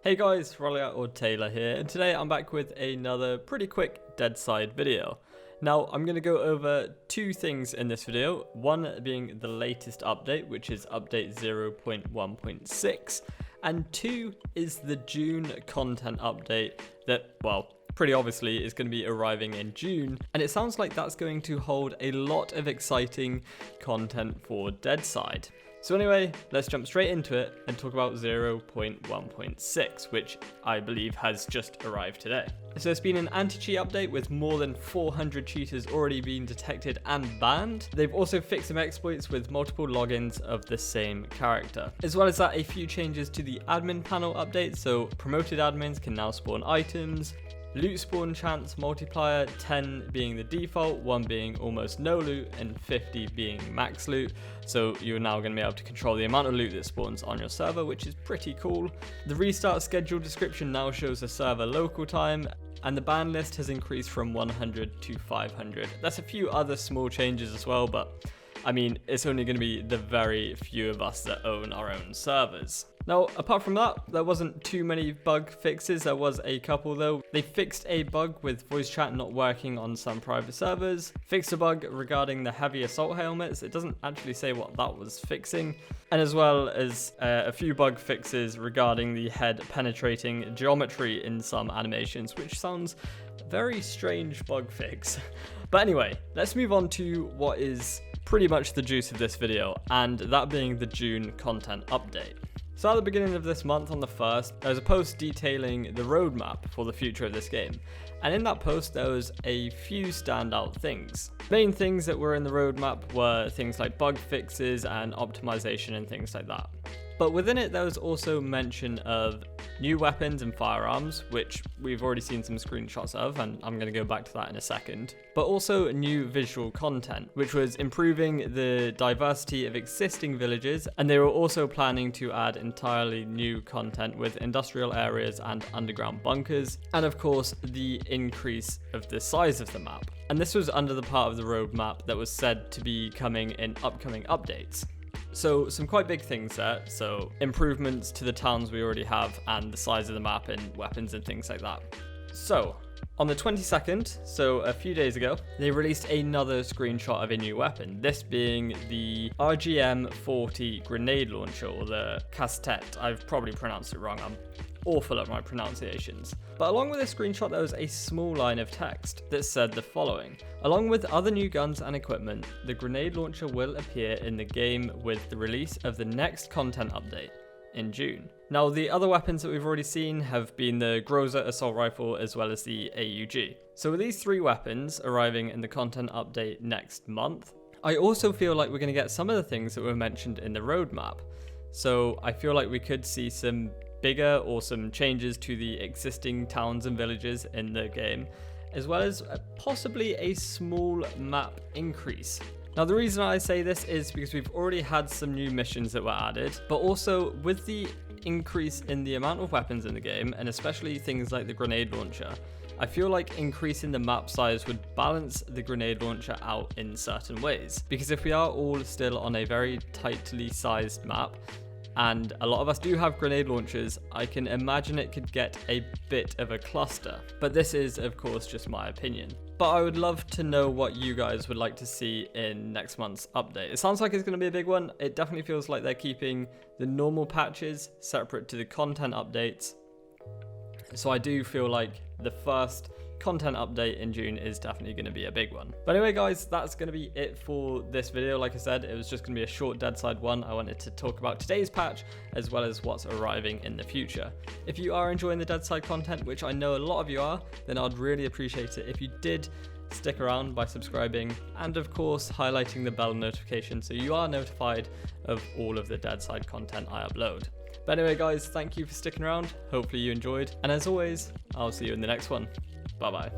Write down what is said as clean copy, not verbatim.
Hey guys, Rollout or Taylor here, and today I'm back with another pretty quick Deadside video. Now, I'm going to go over two things in this video, one being the latest update, which is update 0.1.6, and two is the June content update that, well, pretty obviously is going to be arriving in June, and it sounds like that's going to hold a lot of exciting content for Deadside. So anyway, let's jump straight into it and talk about 0.1.6, which I believe has just arrived today. So it's been an anti-cheat update with more than 400 cheaters already being detected and banned. They've also fixed some exploits with multiple logins of the same character. As well as that, a few changes to the admin panel update, so promoted admins can now spawn items, loot spawn chance multiplier, 10 being the default, 1 being almost no loot, and 50 being max loot. So you're now going to be able to control the amount of loot that spawns on your server, which is pretty cool. The restart schedule description now shows the server local time, and the ban list has increased from 100 to 500. That's a few other small changes as well, but I mean, it's only going to be the very few of us that own our own servers. Now, apart from that, there wasn't too many bug fixes. There was a couple though. They fixed a bug with voice chat not working on some private servers, fixed a bug regarding the heavy assault helmets. It doesn't actually say what that was fixing, and as well as a few bug fixes regarding the head penetrating geometry in some animations, which sounds very strange bug fix. But anyway, let's move on to what is pretty much the juice of this video, and that being the June content update. So at the beginning of this month, on the 1st, there was a post detailing the roadmap for the future of this game. And in that post, there was a few standout things. Main things that were in the roadmap were things like bug fixes and optimization and things like that. But within it, there was also mention of new weapons and firearms, which we've already seen some screenshots of, and I'm going to go back to that in a second. But also new visual content, which was improving the diversity of existing villages, and they were also planning to add entirely new content with industrial areas and underground bunkers, and of course the increase of the size of the map. And this was under the part of the roadmap that was said to be coming in upcoming updates. So some quite big things there, so improvements to the towns we already have and the size of the map and weapons and things like that. So on the 22nd, so a few days ago, they released another screenshot of a new weapon, this being the RGM-40 grenade launcher, or the Castet. I've probably pronounced it wrong, I'm awful at my pronunciations. But along with this screenshot, there was a small line of text that said the following: along with other new guns and equipment, the grenade launcher will appear in the game with the release of the next content update in June. Now, the other weapons that we've already seen have been the Groza assault rifle as well as the AUG. So with these three weapons arriving in the content update next month, I also feel like we're going to get some of the things that were mentioned in the roadmap. So I feel like we could see some bigger or some changes to the existing towns and villages in the game, as well as possibly a small map increase. Now, the reason I say this is because we've already had some new missions that were added, but also with the increase in the amount of weapons in the game, and especially things like the grenade launcher, I feel like increasing the map size would balance the grenade launcher out in certain ways. Because if we are all still on a very tightly sized map, and a lot of us do have grenade launchers, I can imagine it could get a bit of a cluster. But this is, of course, just my opinion. But I would love to know what you guys would like to see in next month's update. It sounds like it's going to be a big one. It definitely feels like they're keeping the normal patches separate to the content updates. So I do feel like the first content update in June is definitely going to be a big one. But anyway guys, that's going to be it for this video. Like I said, it was just going to be a short Deadside one. I wanted to talk about today's patch as well as what's arriving in the future. If you are enjoying the Deadside content, which I know a lot of you are, then I'd really appreciate it if you did stick around by subscribing and of course highlighting the bell notification so you are notified of all of the Deadside content I upload. But anyway guys, thank you for sticking around. Hopefully you enjoyed, and as always, I'll see you in the next one. Bye bye.